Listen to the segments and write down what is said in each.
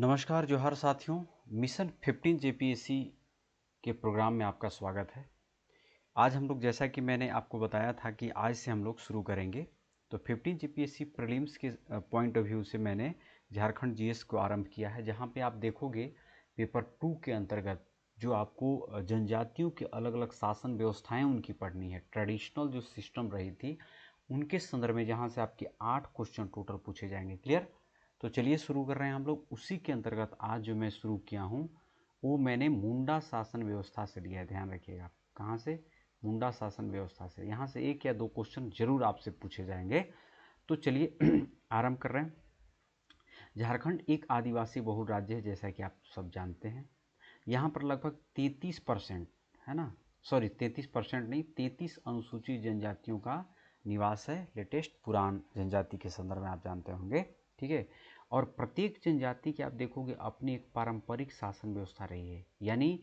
नमस्कार जोहार साथियों। मिशन 15 जेपीएससी के प्रोग्राम में आपका स्वागत है। आज हम लोग, जैसा कि मैंने आपको बताया था कि आज से हम लोग शुरू करेंगे, तो 15 जेपीएससी प्रीलिम्स के पॉइंट ऑफ व्यू से मैंने झारखंड जीएस को आरंभ किया है, जहां पे आप देखोगे पेपर 2 के अंतर्गत जो आपको जनजातियों के अलग अलग शासन व्यवस्थाएं उनकी पढ़नी है, ट्रेडिशनल जो सिस्टम रही थी उनके संदर्भ में, जहाँ से आपके 8 क्वेश्चन टोटल पूछे जाएंगे। क्लियर? तो चलिए शुरू कर रहे हैं हम लोग। उसी के अंतर्गत आज जो मैं शुरू किया हूँ वो मैंने मुंडा शासन व्यवस्था से लिया है। ध्यान रखिएगा, कहाँ से? मुंडा शासन व्यवस्था से। यहाँ से एक या दो क्वेश्चन जरूर आपसे पूछे जाएंगे। तो चलिए आरंभ कर रहे हैं। झारखंड एक आदिवासी बहुल राज्य है, जैसा कि आप सब जानते हैं। यहाँ पर लगभग 33% है ना, सॉरी 33% नहीं, 33 अनुसूचित जनजातियों का निवास है। लेटेस्ट पुरान जनजाति के संदर्भ में आप जानते होंगे, ठीक है। और प्रत्येक जनजाति की आप देखोगे अपनी एक पारंपरिक शासन व्यवस्था रही है। यानी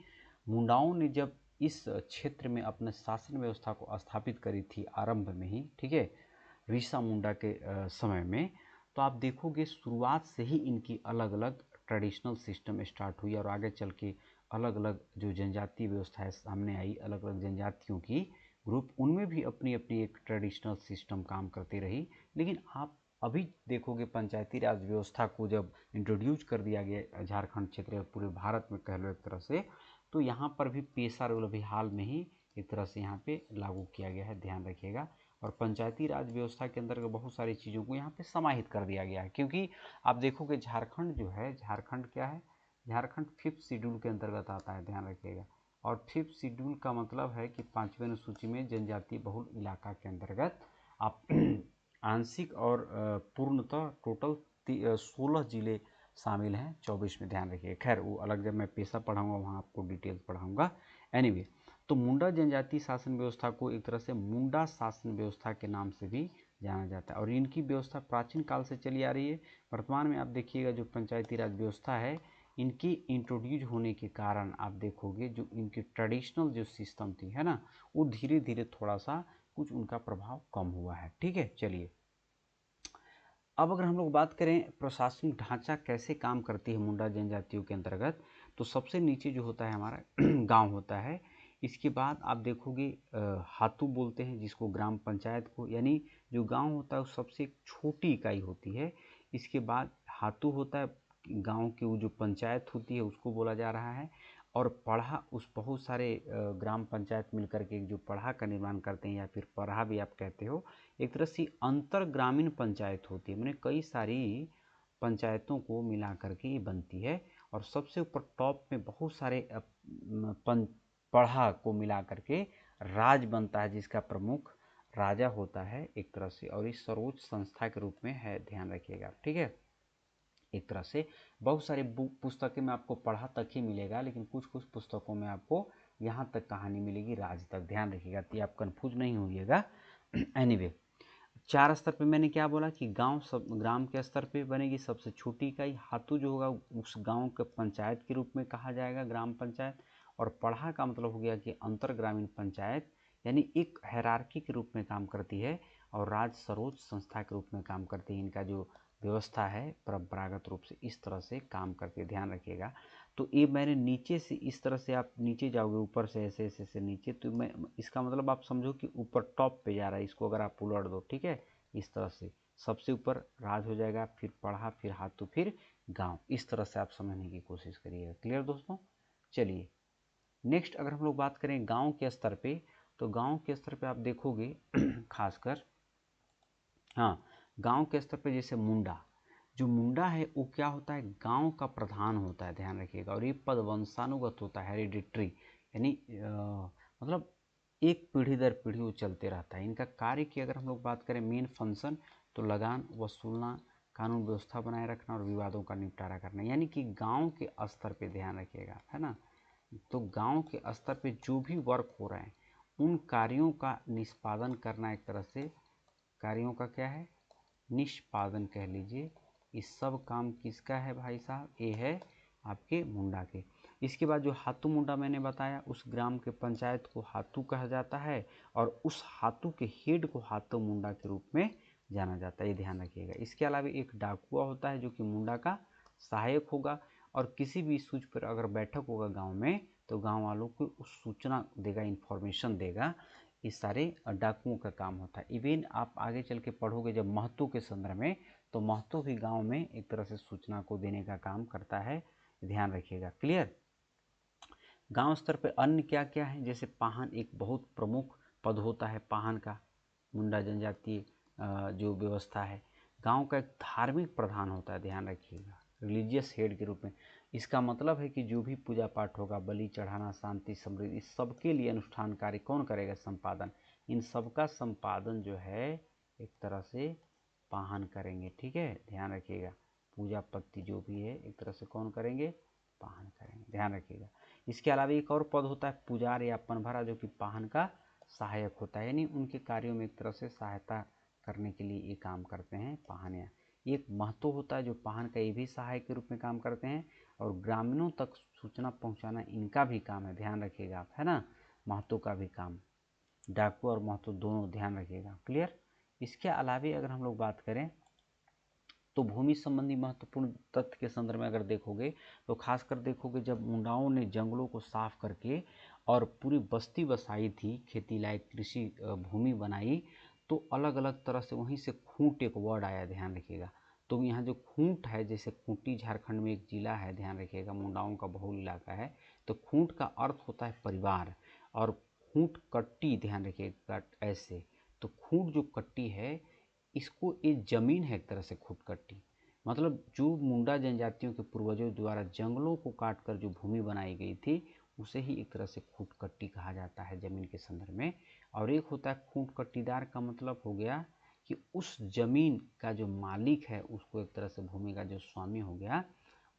मुंडाओं ने जब इस क्षेत्र में अपने शासन व्यवस्था को स्थापित करी थी आरंभ में ही, ठीक है, ऋषा मुंडा के समय में, तो आप देखोगे शुरुआत से ही इनकी अलग अलग ट्रेडिशनल सिस्टम स्टार्ट हुई और आगे चल के अलग अलग जो जनजातीय व्यवस्थाएं सामने आई, अलग अलग जनजातियों की ग्रुप, उनमें भी अपनी अपनी एक ट्रेडिशनल सिस्टम काम करती रही। लेकिन आप अभी देखोगे पंचायती राज व्यवस्था को जब इंट्रोड्यूस कर दिया गया झारखंड क्षेत्र या पूरे भारत में कह लो एक तरह से, तो यहाँ पर भी पेशा रोल अभी हाल में ही एक तरह से यहाँ पे लागू किया गया है। ध्यान रखिएगा। और पंचायती राज व्यवस्था के अंदर बहुत सारी चीज़ों को यहाँ पे समाहित कर दिया गया है, क्योंकि आप देखोगे झारखंड जो है, झारखंड क्या है? झारखंड 5th शेड्यूल के अंतर्गत आता है। ध्यान रखिएगा। और 5th शेड्यूल का मतलब है कि 5वीं अनुसूची में जनजातीय बहुल इलाका के अंतर्गत आप आंशिक और पूर्णतः टोटल 16 जिले शामिल हैं 24 में। ध्यान रखिए। खैर वो अलग, जब मैं पेशा पढ़ाऊंगा वहाँ आपको डिटेल्स पढ़ाऊंगा। एनीवे, तो मुंडा जनजाति शासन व्यवस्था को एक तरह से मुंडा शासन व्यवस्था के नाम से भी जाना जाता है। और इनकी व्यवस्था प्राचीन काल से चली आ रही है। वर्तमान में आप देखिएगा जो पंचायती राज व्यवस्था है, इनकी इंट्रोड्यूस होने के कारण आप देखोगे जो इनकी ट्रेडिशनल जो सिस्टम थी, है ना, वो धीरे धीरे थोड़ा सा कुछ उनका प्रभाव कम हुआ है। ठीक है, चलिए अब अगर हम लोग बात करें प्रशासनिक ढांचा कैसे काम करती है मुंडा जनजातियों के अंतर्गत, तो सबसे नीचे जो होता है हमारा गांव होता है। इसके बाद आप देखोगे हातू बोलते हैं जिसको, ग्राम पंचायत को, यानी जो गांव होता है वो सबसे एक छोटी इकाई होती है। इसके बाद हातू होता है, गांव की वो जो पंचायत होती है उसको बोला जा रहा है। और पढ़ा, उस बहुत सारे ग्राम पंचायत मिलकर के जो पढ़ा का निर्माण करते हैं, या फिर पढ़ा भी आप कहते हो, एक तरह से अंतर ग्रामीण पंचायत होती है। मैंने कई सारी पंचायतों को मिला करके ये बनती है। और सबसे ऊपर टॉप में बहुत सारे पढ़ा को मिला करके राज बनता है, जिसका प्रमुख राजा होता है एक तरह से, और इस सर्वोच्च संस्था के रूप में है। ध्यान रखिएगा, ठीक है। एक तरह से बहुत सारे पुस्तकें में आपको पढ़ा तक ही मिलेगा, लेकिन कुछ कुछ पुस्तकों में आपको यहाँ तक कहानी मिलेगी, राज तक। ध्यान रखिएगा, तो आप कंफ्यूज नहीं होइएगा। एनीवे, 4 स्तर पे मैंने क्या बोला कि गांव, सब ग्राम के स्तर पे बनेगी सबसे छोटी इकाई। हातू जो होगा उस गांव के पंचायत के रूप में कहा जाएगा, ग्राम पंचायत। और पढ़ा का मतलब हो गया कि अंतर ग्रामीण पंचायत, यानी एक हायरार्की के रूप में काम करती है। और राज्य सर्वोच्च संस्था के रूप में काम करती है। इनका जो व्यवस्था है परंपरागत रूप से इस तरह से काम करती है। ध्यान रखिएगा। तो ये मैंने नीचे से, इस तरह से आप नीचे जाओगे, ऊपर से ऐसे ऐसे से नीचे, तो मैं इसका मतलब आप समझो कि ऊपर टॉप पे जा रहा है। इसको अगर आप उलट दो, ठीक है, इस तरह से सबसे ऊपर राज हो जाएगा, फिर पढ़ा, फिर हाथू, फिर गांव। इस तरह से आप समझने की कोशिश करिएगा। क्लियर दोस्तों? चलिए नेक्स्ट, अगर हम लोग बात करें गांव के स्तर पे, तो गांव के स्तर पे आप देखोगे खासकर, हाँ, गांव के स्तर पे जैसे मुंडा, जो मुंडा है वो क्या होता है, गांव का प्रधान होता है। ध्यान रखिएगा। और ये पद वंशानुगत होता है, हेरिडिटरी, यानी मतलब एक पीढ़ी दर पीढ़ी वो चलते रहता है। इनका कार्य की अगर हम लोग बात करें, मेन फंक्शन, तो लगान वसूलना, कानून व्यवस्था बनाए रखना और विवादों का निपटारा करना, यानी कि गांव के स्तर पे। ध्यान रखिएगा, है ना। तो गांव के स्तर पे जो भी वर्क हो रहे हैं उन कार्यों का निष्पादन करना, एक तरह से कार्यों का क्या है, निष्पादन कह लीजिए। इस सब काम किसका है भाई साहब? ये है आपके मुंडा के। इसके बाद जो हाथू मुंडा मैंने बताया, उस ग्राम के पंचायत को हाथू कहा जाता है। और उस हाथू के हेड को हाथू मुंडा के रूप में जाना जाता है। ये ध्यान रखिएगा। इसके अलावा एक डाकुआ होता है जो कि मुंडा का सहायक होगा, और किसी भी इशूज पर अगर बैठक होगा गांव में तो गांव वालों को उस सूचना देगा, इन्फॉर्मेशन देगा। इस सारे डाकुओं का काम होता है। इवन आप आगे चल के पढ़ोगे जब महतो के संदर्भ में, तो महतो भी गांव में एक तरह से सूचना को देने का काम करता है, ध्यान रखिएगा। क्लियर। गांव स्तर पर अन्य क्या क्या है, जैसे पाहन एक बहुत प्रमुख पद होता है पाहन का, मुंडा जनजातीय जो व्यवस्था है। गांव का एक धार्मिक प्रधान होता है, ध्यान रखिएगा, रिलीजियस हेड के रूप में। इसका मतलब है कि जो भी पूजा पाठ होगा, बलि चढ़ाना, शांति समृद्धि, इस सबके लिए अनुष्ठान कार्य कौन करेगा, संपादन। इन सबका संपादन जो है एक तरह से पाहन करेंगे, ठीक है, ध्यान रखिएगा। पूजा पत्ती जो भी है एक तरह से कौन करेंगे, पाहन करेंगे, ध्यान रखिएगा। इसके अलावा एक और पद होता है पुजार या पनभरा, जो कि पाहन का सहायक होता है, यानी उनके कार्यों में एक तरह से सहायता करने के लिए ये काम करते हैं पाहनिया। एक महतो होता है जो पाहन का ये भी सहायक के रूप में काम करते हैं, और ग्रामीणों तक सूचना पहुंचाना इनका भी काम है, ध्यान रखिएगा आप, है ना, महतो का भी काम। डाकू और महतो दोनों, ध्यान रखिएगा। क्लियर। इसके अलावा अगर हम लोग बात करें तो भूमि संबंधी महत्वपूर्ण तथ्य के संदर्भ में अगर देखोगे तो खासकर देखोगे जब मुंडाओं ने जंगलों को साफ करके और पूरी बस्ती बसाई थी, खेती लायक कृषि भूमि बनाई, तो अलग अलग तरह से वहीं से खूंट एक वर्ड आया, ध्यान रखिएगा। तो यहाँ जो खूंट है, जैसे खूंटी झारखंड में एक जिला है, ध्यान रखिएगा, मुंडाओं का बहुल इलाका है, तो खूंट का अर्थ होता है परिवार, और खूंट कट्टी, ध्यान रखिएगा ऐसे। तो खूंट जो कट्टी है, इसको ये जमीन है एक तरह से खूंटकट्टी, मतलब जो मुंडा जनजातियों के पूर्वजों द्वारा जंगलों को काट कर जो भूमि बनाई गई थी, उसे ही एक तरह से खूंटकट्टी कहा जाता है जमीन के संदर्भ में। और एक होता है खूंटकट्टीदार, का मतलब हो गया कि उस जमीन का जो मालिक है, उसको एक तरह से भूमि का जो स्वामी हो गया,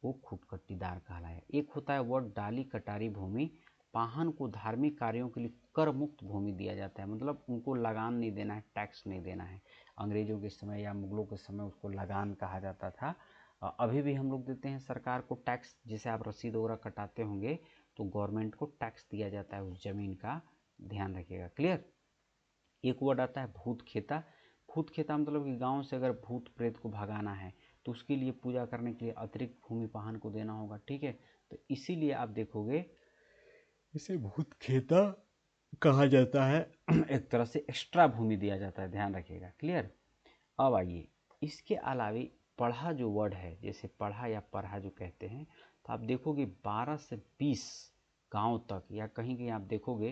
वो खूंटकट्टीदार कहलाया। एक होता है वर्ड डाली कटारी भूमि, पाहन को धार्मिक कार्यों के लिए कर मुक्त भूमि दिया जाता है, मतलब उनको लगान नहीं देना है, टैक्स नहीं देना है। अंग्रेजों के समय या मुगलों के समय उसको लगान कहा जाता था। अभी भी हम लोग देते हैं सरकार को टैक्स, जैसे आप रसीद वगैरह कटाते होंगे तो गवर्नमेंट को टैक्स दिया जाता है उस जमीन का, ध्यान रखिएगा। क्लियर। एक वर्ड आता है भूत खेता। भूत खेता मतलब कि गांव से अगर भूत प्रेत को भगाना है तो उसके लिए पूजा करने के लिए अतिरिक्त भूमि पाहन को देना होगा, ठीक है। तो इसीलिए आप देखोगे इसे भूत खेता कहा जाता है एक तरह से एक्स्ट्रा भूमि दिया जाता है, ध्यान रखिएगा। क्लियर। अब आइए, इसके अलावे पढ़ा जो वर्ड है, जैसे पढ़ा या पढ़ा जो कहते हैं, तो आप देखोगे 12 से 20 गांव तक, या कहीं कहीं आप देखोगे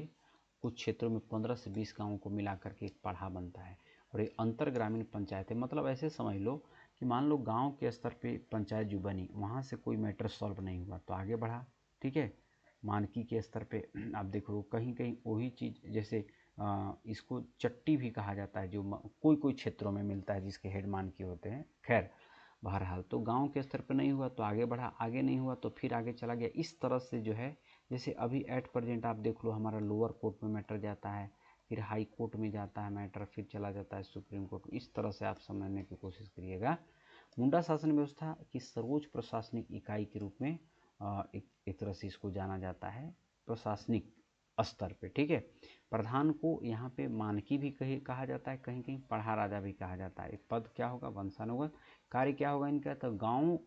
कुछ क्षेत्रों में 15 से 20 गांवों को मिला करके एक पढ़ा बनता है। और ये अंतर ग्रामीण पंचायत है, मतलब ऐसे समझ लो कि मान लो गांव के स्तर पे पंचायत जो बनी, वहाँ से कोई मैटर सॉल्व नहीं हुआ तो आगे बढ़ा, ठीक है। मानकी के स्तर पे आप देखो कहीं कहीं वही चीज़, जैसे इसको चट्टी भी कहा जाता है, जो कोई कोई क्षेत्रों में मिलता है जिसके हेड मानकी होते हैं। खैर, बहरहाल तो गांव के स्तर पर नहीं हुआ तो आगे बढ़ा, आगे नहीं हुआ तो फिर आगे चला गया। इस तरह से जो है, जैसे अभी एट प्रेजेंट आप देख लो, हमारा लोअर कोर्ट में मैटर जाता है, फिर हाई कोर्ट में जाता है मैटर, फिर चला जाता है सुप्रीम कोर्ट में। इस तरह से आप समझने की कोशिश करिएगा। मुंडा शासन व्यवस्था की सर्वोच्च प्रशासनिक इकाई के रूप में एक तरह से इसको जाना जाता है प्रशासनिक स्तर पे, ठीक है। प्रधान को यहाँ पे मानकी भी कहा जाता है, कहीं कहीं पढ़ा राजा भी कहा जाता है। पद क्या होगा, वंशानुगत। कार्य क्या होगा इनका, तो गाँव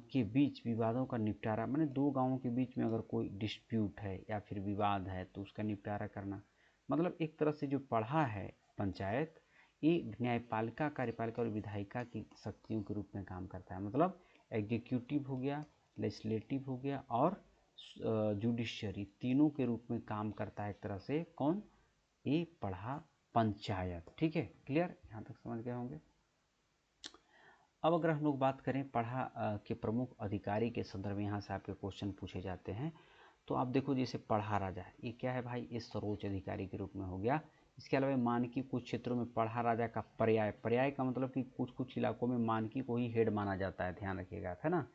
के बीच विवादों का निपटारा, माने दो गांवों के बीच में अगर कोई डिस्प्यूट है या फिर विवाद है तो उसका निपटारा करना। मतलब एक तरह से जो पढ़ा है पंचायत, ये न्यायपालिका, कार्यपालिका और विधायिका की शक्तियों के रूप में काम करता है। मतलब एग्जीक्यूटिव हो गया, लेजिस्लेटिव हो गया, और जुडिशरी, तीनों के रूप में काम करता है एक तरह से। कौन, ये पढ़ा पंचायत, ठीक है। क्लियर, यहाँ तक समझ गए होंगे। अब अगर हम लोग बात करें पढ़ा के प्रमुख अधिकारी के संदर्भ में, यहाँ से आपके क्वेश्चन पूछे जाते हैं, तो आप देखो जैसे पढ़ा राजा, ये क्या है भाई, ये सर्वोच्च अधिकारी के रूप में हो गया। इसके अलावा मानकी, कुछ क्षेत्रों में पढ़ा राजा का पर्याय, पर्याय का मतलब कि कुछ कुछ इलाकों में मानकी को ही हेड माना जाता है, ध्यान रखिएगा आप, है ना।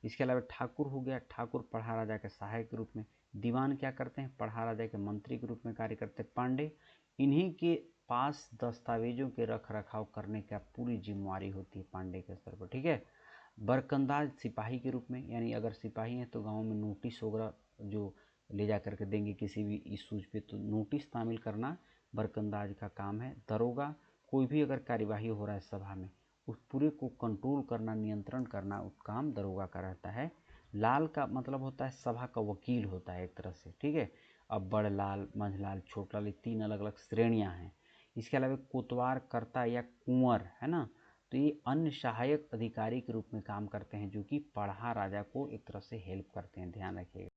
इसके अलावा ठाकुर हो गया, ठाकुर पढ़ा राजा के सहायक के रूप में। दीवान क्या करते हैं, पढ़ा राजा के मंत्री के रूप में कार्य करते हैं। पांडे, इन्हीं के पास दस्तावेजों के रख रखाव करने का पूरी जिम्मेवारी होती है पांडे के स्तर पर, ठीक है। बरकंदाज सिपाही के रूप में, यानी अगर सिपाही हैं तो गांव में नोटिस वगैरह जो ले जा करके देंगे किसी भी इशूज पे, तो नोटिस शामिल करना बरकंदाज का काम है। दरोगा, कोई भी अगर कार्यवाही हो रहा है सभा में, उस पूरे को कंट्रोल करना, नियंत्रण करना उस काम दरोगा का रहता है। लाल का मतलब होता है सभा का वकील होता है एक तरह से, ठीक है। अब बड़ लाल, मंझलाल, छोटा लाल, 3 अलग अलग श्रेणियां हैं। इसके अलावा कोतवार, कर्ता या कुंवर है ना, तो ये अन्य सहायक अधिकारी के रूप में काम करते हैं, जो कि पढ़ा राजा को एक तरह से हेल्प करते हैं, ध्यान रखिएगा।